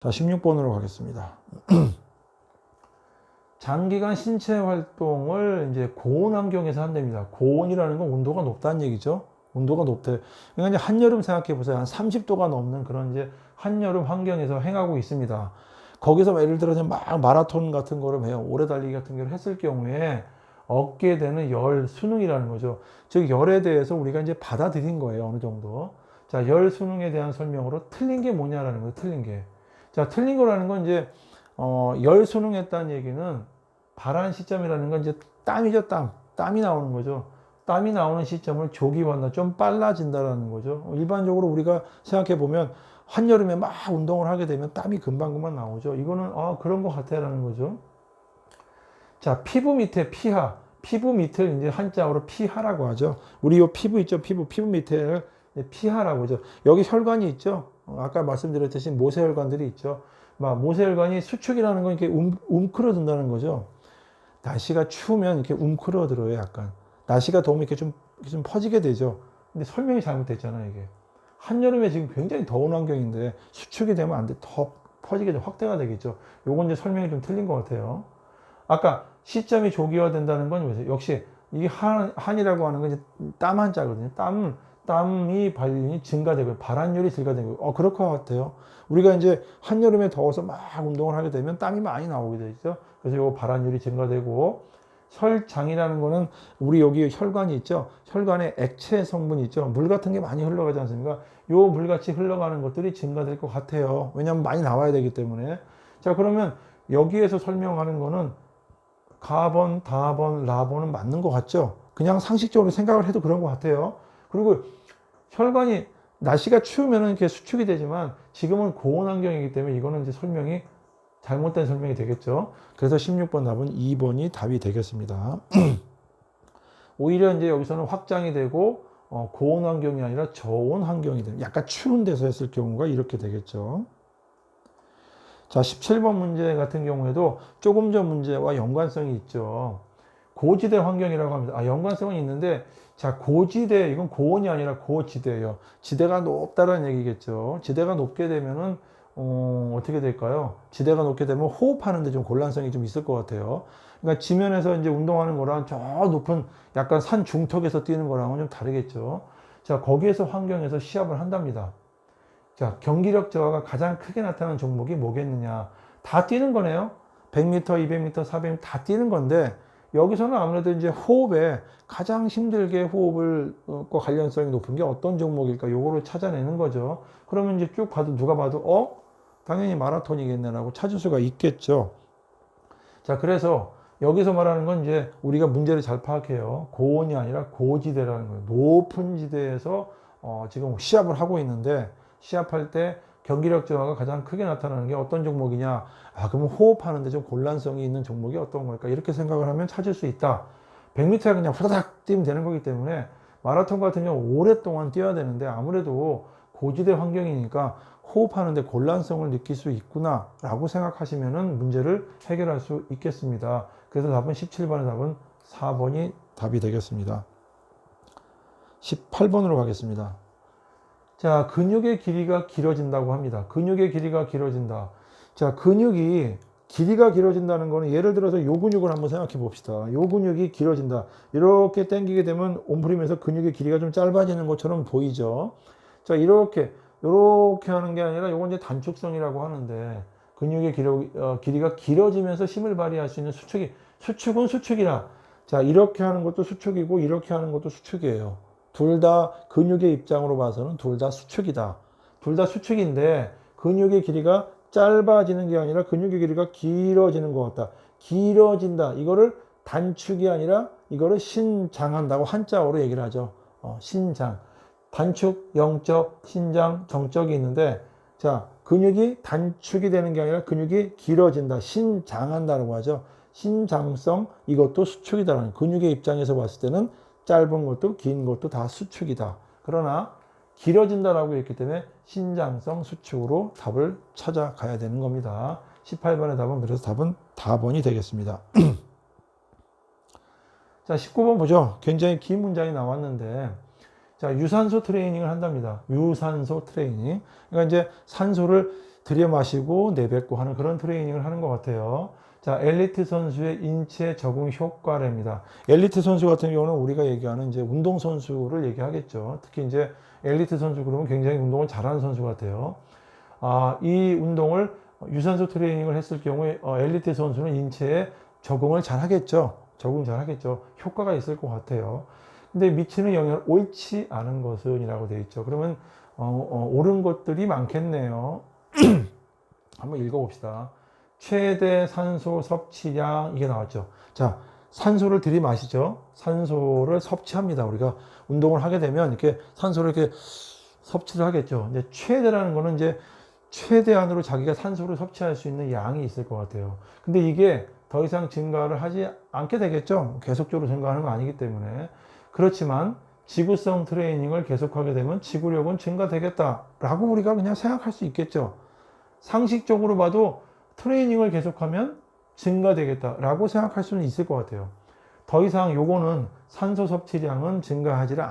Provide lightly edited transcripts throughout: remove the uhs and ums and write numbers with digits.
자, 16번으로 가겠습니다. 장기간 신체 활동을 이제 고온 환경에서 한답니다. 고온이라는 건 온도가 높다는 얘기죠. 온도가 높대. 그러니까 이제 한여름 생각해 보세요. 한 30도가 넘는 그런 이제 한여름 환경에서 행하고 있습니다. 거기서 예를 들어서 막 마라톤 같은 거를 해요. 오래 달리기 같은 거를 했을 경우에 얻게 되는 열 수능이라는 거죠. 즉 열에 대해서 우리가 이제 받아들인 거예요. 어느 정도. 자, 열 수능에 대한 설명으로 틀린 게 뭐냐라는 거예요. 틀린 게. 자, 틀린 거라는 건 이제 열 수능했다는 얘기는 발한 시점이라는 건 이제 땀이죠, 땀. 땀이 나오는 거죠. 땀이 나오는 시점을 조기화한다. 좀 빨라진다라는 거죠. 일반적으로 우리가 생각해 보면 한여름에 막 운동을 하게 되면 땀이 금방금방 나오죠. 이거는 그런 것 같아라는 거죠. 자, 피부 밑에 피하. 피부 밑을 이제 한자어로 피하라고 하죠. 우리 요 피부 있죠? 피부 밑에를 피하라고 하죠. 여기 혈관이 있죠? 아까 말씀드렸듯이 모세혈관들이 있죠. 막 모세혈관이 수축이라는 건 이렇게 움크러든다는 거죠. 날씨가 추우면 이렇게 움크러들어요, 약간. 날씨가 더우면 이렇게 좀 퍼지게 되죠. 근데 설명이 잘못됐잖아요, 이게. 한여름에 지금 굉장히 더운 환경인데 수축이 되면 안 돼. 더 퍼지게 돼, 확대가 되겠죠. 요건 이제 설명이 좀 틀린 것 같아요. 아까 시점이 조기화된다는 건 역시 이게 한이라고 하는 건 이제 땀 한자거든요. 땀이 발림이 증가되고 발한율이 증가되고 그럴 것 같아요. 우리가 이제 한여름에 더워서 막 운동을 하게 되면 땀이 많이 나오게 되죠. 그래서 요 발한율이 증가되고 혈장이라는 거는 우리 여기 혈관이 있죠. 혈관에 액체 성분이 있죠. 물 같은 게 많이 흘러가지 않습니까? 요 물같이 흘러가는 것들이 증가될 것 같아요. 왜냐하면 많이 나와야 되기 때문에. 자, 그러면 여기에서 설명하는 거는 가번, 다번, 라번은 맞는 것 같죠? 그냥 상식적으로 생각을 해도 그런 것 같아요. 그리고 혈관이 날씨가 추우면 이렇게 수축이 되지만 지금은 고온 환경이기 때문에 이거는 이제 설명이 잘못된 설명이 되겠죠. 그래서 16번 답은 2번이 답이 되겠습니다. 오히려 이제 여기서는 확장이 되고 고온 환경이 아니라 저온 환경이 되면 약간 추운 데서 했을 경우가 이렇게 되겠죠. 자, 17번 문제 같은 경우에도 조금 전 문제와 연관성이 있죠. 고지대 환경이라고 합니다. 연관성은 있는데, 자, 고지대, 이건 고온이 아니라 고지대예요. 지대가 높다는 얘기겠죠. 지대가 높게 되면은, 어떻게 될까요? 지대가 높게 되면 호흡하는데 좀 곤란성이 좀 있을 것 같아요. 그러니까 지면에서 이제 운동하는 거랑 저 높은 약간 산 중턱에서 뛰는 거랑은 좀 다르겠죠. 자, 거기에서 환경에서 시합을 한답니다. 자, 경기력 저하가 가장 크게 나타나는 종목이 뭐겠느냐. 다 뛰는 거네요. 100m, 200m, 400m 다 뛰는 건데, 여기서는 아무래도 이제 호흡에 가장 힘들게 호흡을, 관련성이 높은 게 어떤 종목일까? 요거를 찾아내는 거죠. 그러면 이제 쭉 봐도 누가 봐도, 당연히 마라톤이겠네라고 찾을 수가 있겠죠. 자, 그래서 여기서 말하는 건 이제 우리가 문제를 잘 파악해요. 고온이 아니라 고지대라는 거예요. 높은 지대에서 지금 시합을 하고 있는데, 시합할 때 경기력 저하가 가장 크게 나타나는 게 어떤 종목이냐? 그러면 호흡하는데 좀 곤란성이 있는 종목이 어떤 걸까? 이렇게 생각을 하면 찾을 수 있다. 100m에 그냥 후다닥 뛰면 되는 거기 때문에 마라톤 같은 경우 오랫동안 뛰어야 되는데 아무래도 고지대 환경이니까 호흡하는데 곤란성을 느낄 수 있구나 라고 생각하시면 문제를 해결할 수 있겠습니다. 그래서 답은 17번의 답은 4번이 답이 되겠습니다. 18번으로 가겠습니다. 자, 근육의 길이가 길어진다고 합니다. 근육의 길이가 길어진다. 자, 근육이 길이가 길어진다는 거는 예를 들어서 요 근육을 한번 생각해 봅시다. 요 근육이 길어진다. 이렇게 당기게 되면 옴프리면서 근육의 길이가 좀 짧아지는 것처럼 보이죠. 자, 이렇게 하는 게 아니라 요건 이제 단축성이라고 하는데 근육의 길이가 길어지면서 힘을 발휘할 수 있는 수축은 수축이라. 자, 이렇게 하는 것도 수축이고 이렇게 하는 것도 수축이에요. 둘 다 근육의 입장으로 봐서는 둘 다 수축이다. 둘 다 수축인데 근육의 길이가 짧아지는 게 아니라 근육의 길이가 길어지는 것 같다. 길어진다. 이거를 단축이 아니라 이거를 신장한다고 한자어로 얘기를 하죠. 신장. 단축, 영적, 신장, 정적이 있는데 자, 근육이 단축이 되는 게 아니라 근육이 길어진다. 신장한다고 하죠. 신장성, 이것도 수축이다. 근육의 입장에서 봤을 때는 짧은 것도 긴 것도 다 수축이다. 그러나 길어진다라고 했기 때문에 신장성 수축으로 답을 찾아가야 되는 겁니다. 18번의 답은 그래서 답은 다번이 되겠습니다. 자, 19번 보죠. 굉장히 긴 문장이 나왔는데 자, 유산소 트레이닝을 한답니다. 유산소 트레이닝. 그러니까 이제 산소를 들여 마시고 내뱉고 하는 그런 트레이닝을 하는 것 같아요. 자, 엘리트 선수의 인체 적응 효과랍니다. 엘리트 선수 같은 경우는 우리가 얘기하는 이제 운동선수를 얘기하겠죠. 특히 이제 엘리트 선수 그러면 굉장히 운동을 잘하는 선수 같아요. 이 운동을 유산소 트레이닝을 했을 경우에 엘리트 선수는 인체에 적응을 잘 하겠죠. 적응 잘 하겠죠. 효과가 있을 것 같아요. 근데 미치는 영향을 옳지 않은 것은 이라고 되어 있죠. 그러면 옳은 것들이 많겠네요. 한번 읽어봅시다. 최대 산소 섭취량 이게 나왔죠. 자, 산소를 들이마시죠. 산소를 섭취합니다. 우리가 운동을 하게 되면 이렇게 산소를 이렇게 섭취를 하겠죠. 이제 최대라는 거는 이제 최대한으로 자기가 산소를 섭취할 수 있는 양이 있을 것 같아요. 근데 이게 더 이상 증가를 하지 않게 되겠죠. 계속적으로 증가하는 거 아니기 때문에. 그렇지만 지구성 트레이닝을 계속하게 되면 지구력은 증가되겠다라고 우리가 그냥 생각할 수 있겠죠. 상식적으로 봐도 트레이닝을 계속하면 증가되겠다라고 생각할 수는 있을 것 같아요. 더 이상 요거는 산소 섭취량은 증가하지를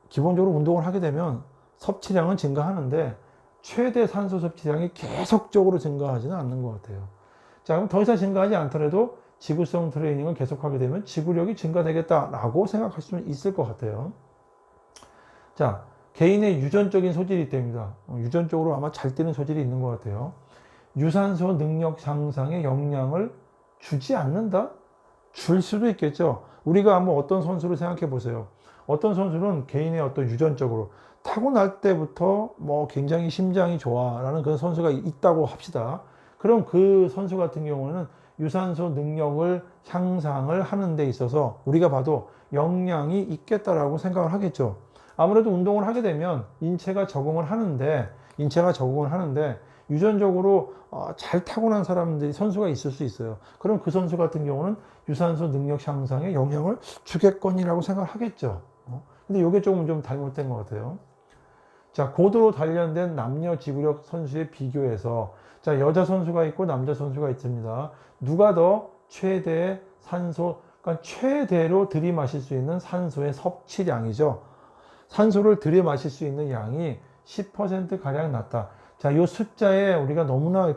기본적으로 운동을 하게 되면 섭취량은 증가하는데 최대 산소 섭취량이 계속적으로 증가하지는 않는 것 같아요. 자, 그럼 더 이상 증가하지 않더라도 지구성 트레이닝을 계속하게 되면 지구력이 증가되겠다라고 생각할 수는 있을 것 같아요. 자, 개인의 유전적인 소질이 있답니다. 유전적으로 아마 잘 뛰는 소질이 있는 것 같아요. 유산소 능력 향상에 영향을 주지 않는다? 줄 수도 있겠죠. 우리가 한번 어떤 선수를 생각해 보세요. 어떤 선수는 개인의 어떤 유전적으로 타고날 때부터 뭐 굉장히 심장이 좋아라는 그런 선수가 있다고 합시다. 그럼 그 선수 같은 경우는 유산소 능력을 향상을 하는 데 있어서 우리가 봐도 영향이 있겠다라고 생각을 하겠죠. 아무래도 운동을 하게 되면 인체가 적응을 하는데 유전적으로 잘 타고난 사람들이 선수가 있을 수 있어요. 그럼 그 선수 같은 경우는 유산소 능력 향상에 영향을 주겠거니라고 생각을 하겠죠. 근데 이게 조금 좀 잘못된 것 같아요. 자, 고도로 단련된 남녀 지구력 선수에 비교해서 자, 여자 선수가 있고 남자 선수가 있습니다. 누가 더 최대 산소, 그러니까 최대로 들이마실 수 있는 산소의 섭취량이죠. 산소를 들이마실 수 있는 양이 10% 가량 낮다. 자, 이 숫자에 우리가 너무나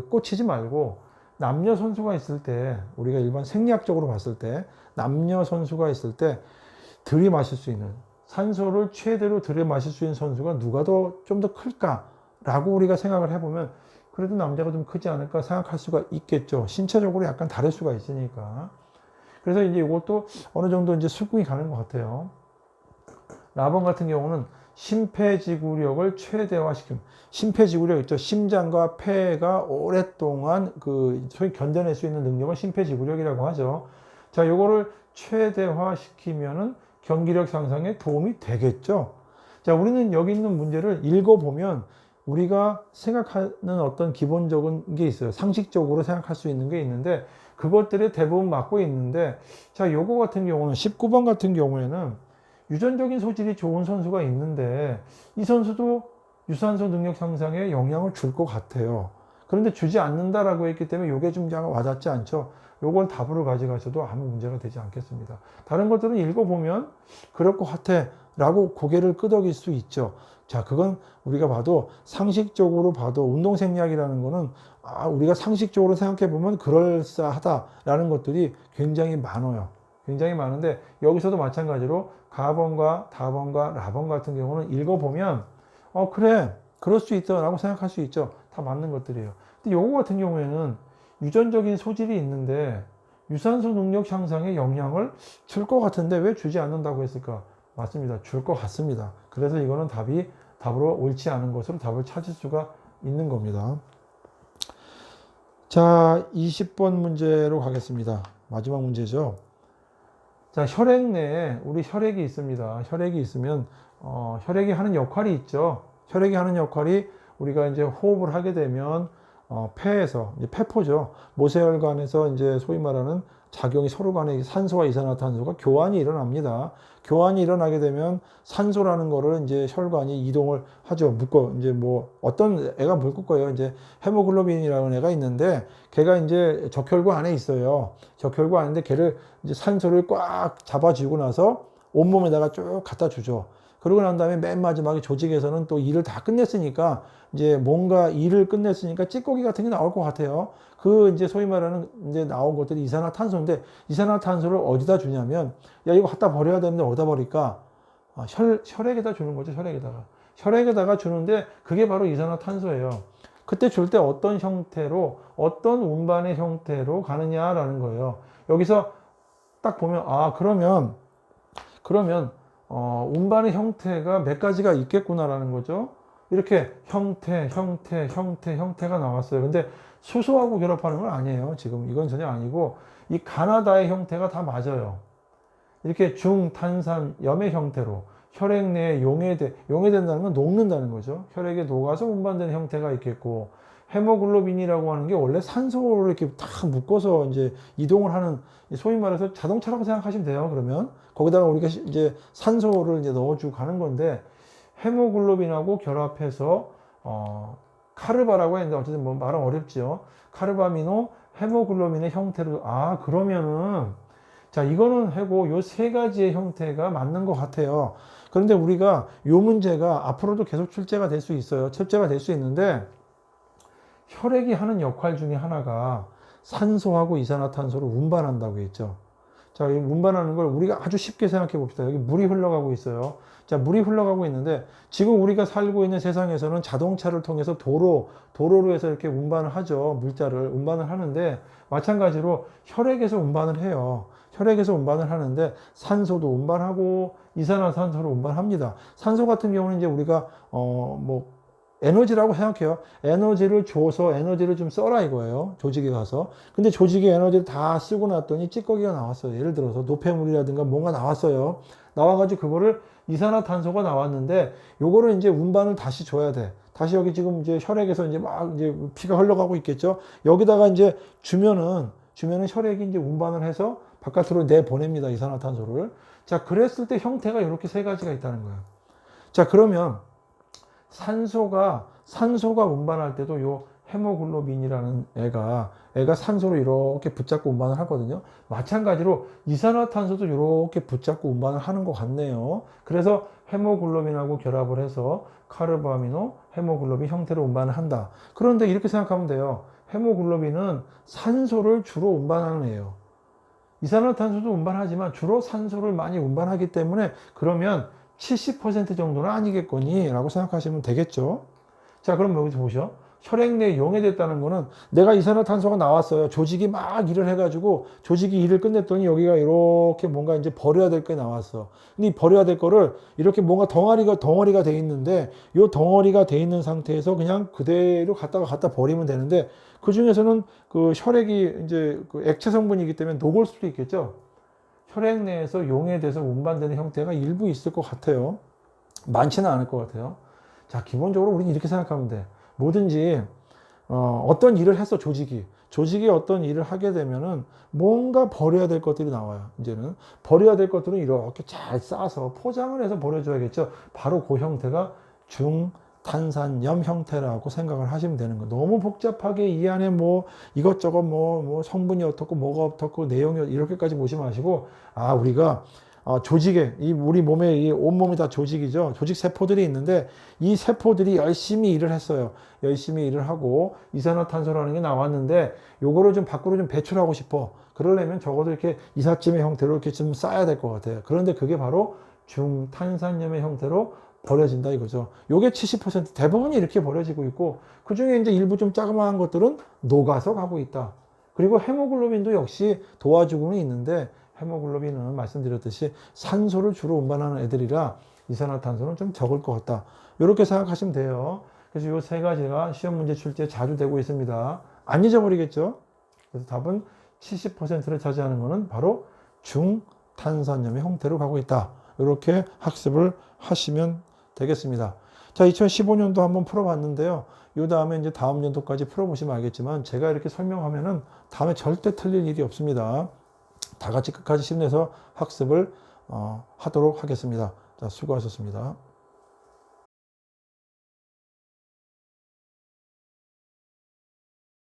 꽂히지 말고 남녀 선수가 있을 때 우리가 일반 생리학적으로 봤을 때 남녀 선수가 있을 때 들이마실 수 있는 산소를 최대로 들이마실 수 있는 선수가 누가 좀 더 클까라고 우리가 생각을 해보면 그래도 남자가 좀 크지 않을까 생각할 수가 있겠죠. 신체적으로 약간 다를 수가 있으니까. 그래서 이제 이것도 어느 정도 이제 수긍이 가는 것 같아요. 라번 같은 경우는 심폐지구력을 최대화시킵니다. 심폐지구력 있죠. 심장과 폐가 오랫동안 소위 견뎌낼 수 있는 능력을 심폐지구력이라고 하죠. 자, 요거를 최대화시키면은 경기력 상승에 도움이 되겠죠. 자, 우리는 여기 있는 문제를 읽어보면 우리가 생각하는 어떤 기본적인 게 있어요. 상식적으로 생각할 수 있는 게 있는데 그것들이 대부분 맞고 있는데 자, 요거 같은 경우는 19번 같은 경우에는 유전적인 소질이 좋은 선수가 있는데 이 선수도 유산소 능력 향상에 영향을 줄 것 같아요. 그런데 주지 않는다라고 했기 때문에 이게 좀 와닿지 않죠. 요걸 답으로 가져가셔도 아무 문제가 되지 않겠습니다. 다른 것들은 읽어보면 그럴 것 같아 라고 고개를 끄덕일 수 있죠. 자, 그건 우리가 봐도 상식적으로 봐도 운동생리학이라는 거는 우리가 상식적으로 생각해 보면 그럴싸하다라는 것들이 굉장히 많아요. 굉장히 많은데 여기서도 마찬가지로 가번과 다번과 라번 같은 경우는 읽어보면 그래 그럴 수 있다 라고 생각할 수 있죠. 다 맞는 것들이에요. 근데 요거 같은 경우에는 유전적인 소질이 있는데 유산소 능력 향상에 영향을 줄 것 같은데 왜 주지 않는다고 했을까? 맞습니다. 줄 것 같습니다. 그래서 이거는 답으로 옳지 않은 것으로 답을 찾을 수가 있는 겁니다. 자, 20번 문제로 가겠습니다. 마지막 문제죠. 자, 혈액 내에 우리 혈액이 있습니다. 혈액이 있으면 혈액이 하는 역할이 있죠. 혈액이 하는 역할이 우리가 이제 호흡을 하게 되면 폐에서 이제 폐포죠. 모세혈관에서 이제 소위 말하는 작용이 서로 간에 산소와 이산화탄소가 교환이 일어납니다. 교환이 일어나게 되면 산소라는 거를 이제 혈관이 이동을 하죠. 이제 뭐 어떤 애가 묶을 거예요. 이제 헤모글로빈이라는 애가 있는데 걔가 이제 적혈구 안에 있어요. 적혈구 안인데 걔를 이제 산소를 꽉 잡아주고 나서 온몸에다가 쭉 갖다 주죠. 그러고 난 다음에 맨 마지막에 조직에서는 또 일을 다 끝냈으니까 이제 뭔가 일을 끝냈으니까 찌꺼기 같은 게 나올 것 같아요. 그 이제 소위 말하는 이제 나온 것들이 이산화탄소인데 이산화탄소를 어디다 주냐면 야 이거 갖다 버려야 되는데 어디다 버릴까? 혈액에다 주는 거죠. 혈액에다가 주는데 그게 바로 이산화탄소예요. 그때 줄 때 어떤 형태로 어떤 운반의 형태로 가느냐라는 거예요. 여기서 딱 보면 그러면 운반의 형태가 몇 가지가 있겠구나라는 거죠. 이렇게 형태가 나왔어요. 근데 수소하고 결합하는 건 아니에요. 지금 이건 전혀 아니고 이 가나다의 형태가 다 맞아요. 이렇게 중탄산염의 형태로 혈액 내에 용해된다는 건 녹는다는 거죠. 혈액에 녹아서 운반되는 형태가 있겠고 헤모글로빈이라고 하는 게 원래 산소를 이렇게 탁 묶어서 이제 이동을 하는 소위 말해서 자동차라고 생각하시면 돼요. 그러면 거기다가 우리가 이제 산소를 이제 넣어주고 가는 건데 헤모글로빈하고 결합해서 카르바라고 했는데 어쨌든 뭐 말은 어렵지요. 카르바미노 헤모글로빈의 형태로 그러면은 자 이거는 하고 요 세 가지의 형태가 맞는 것 같아요. 그런데 우리가 요 문제가 앞으로도 계속 출제가 될 수 있어요. 출제가 될 수 있는데 혈액이 하는 역할 중에 하나가 산소하고 이산화탄소를 운반한다고 했죠. 자, 이 운반하는 걸 우리가 아주 쉽게 생각해 봅시다. 여기 물이 흘러가고 있어요. 자, 물이 흘러가고 있는데 지금 우리가 살고 있는 세상에서는 자동차를 통해서 도로로 해서 이렇게 운반을 하죠. 물자를 운반을 하는데 마찬가지로 혈액에서 운반을 해요. 혈액에서 운반을 하는데 산소도 운반하고 이산화탄소를 운반합니다. 산소 같은 경우는 이제 우리가 에너지라고 생각해요. 에너지를 줘서 에너지를 좀 써라 이거예요. 조직에 가서. 근데 조직에 에너지를 다 쓰고 났더니 찌꺼기가 나왔어요. 예를 들어서 노폐물이라든가 뭔가 나왔어요. 나와가지고 그거를 이산화탄소가 나왔는데 요거를 이제 운반을 다시 줘야 돼. 다시 여기 지금 이제 혈액에서 이제 막 이제 피가 흘러가고 있겠죠. 여기다가 이제 주면은 혈액이 이제 운반을 해서 바깥으로 내보냅니다. 이산화탄소를. 자, 그랬을 때 형태가 이렇게 세 가지가 있다는 거예요. 자, 그러면 산소가 운반할 때도 요 헤모글로빈이라는 애가 산소를 이렇게 붙잡고 운반을 하거든요. 마찬가지로 이산화탄소도 이렇게 붙잡고 운반을 하는 것 같네요. 그래서 헤모글로빈하고 결합을 해서 카르바미노 헤모글로빈 형태로 운반을 한다. 그런데 이렇게 생각하면 돼요. 헤모글로빈은 산소를 주로 운반하는 애예요. 이산화탄소도 운반하지만 주로 산소를 많이 운반하기 때문에 그러면 70% 정도는 아니겠거니 라고 생각하시면 되겠죠. 자, 그럼 여기서 보셔. 혈액 내에 용해됐다는 거는 내가 이산화탄소가 나왔어요. 조직이 막 일을 해가지고 조직이 일을 끝냈더니 여기가 이렇게 뭔가 이제 버려야 될 게 나왔어. 근데 이 버려야 될 거를 이렇게 뭔가 덩어리가 돼 있는데 이 덩어리가 돼 있는 상태에서 그냥 그대로 갖다 버리면 되는데 그 중에서는 그 혈액이 이제 그 액체 성분이기 때문에 녹을 수도 있겠죠. 혈액 내에서 용해돼서 운반되는 형태가 일부 있을 것 같아요. 많지는 않을 것 같아요. 자, 기본적으로 우리는 이렇게 생각하면 돼. 뭐든지 어떤 일을 했어. 조직이 어떤 일을 하게 되면은 뭔가 버려야 될 것들이 나와요. 이제는 버려야 될 것들은 이렇게 잘 싸서 포장을 해서 버려줘야겠죠. 바로 그 형태가 중탄산염 형태라고 생각을 하시면 되는 거예요. 너무 복잡하게 이 안에 뭐 이것저것 뭐 성분이 어떻고 뭐가 어떻고 내용이 이렇게까지 보지 마시고 우리가 조직에 우리 몸에 이 온몸이 다 조직이죠. 조직 세포들이 있는데 이 세포들이 열심히 일을 했어요. 열심히 일을 하고 이산화탄소라는 게 나왔는데 요거를 좀 밖으로 좀 배출하고 싶어. 그러려면 적어도 이렇게 이삿짐의 형태로 이렇게 좀 쌓아야 될 것 같아요. 그런데 그게 바로 중탄산염의 형태로 버려진다 이거죠. 요게 70% 대부분이 이렇게 버려지고 있고 그 중에 이제 일부 좀 자그마한 것들은 녹아서 가고 있다. 그리고 헤모글로빈도 역시 도와주고는 있는데 헤모글로빈은 말씀드렸듯이 산소를 주로 운반하는 애들이라 이산화탄소는 좀 적을 것 같다. 이렇게 생각하시면 돼요. 그래서 이 세 가지가 시험 문제 출제에 자주 되고 있습니다. 안 잊어버리겠죠? 그래서 답은 70%를 차지하는 것은 바로 중탄산염의 형태로 가고 있다. 이렇게 학습을 하시면 되겠습니다. 자, 2015년도 한번 풀어봤는데요. 이 다음에 이제 다음 연도까지 풀어보시면 알겠지만 제가 이렇게 설명하면은 다음에 절대 틀릴 일이 없습니다. 다 같이 끝까지 힘내서 학습을 하도록 하겠습니다. 자, 수고하셨습니다.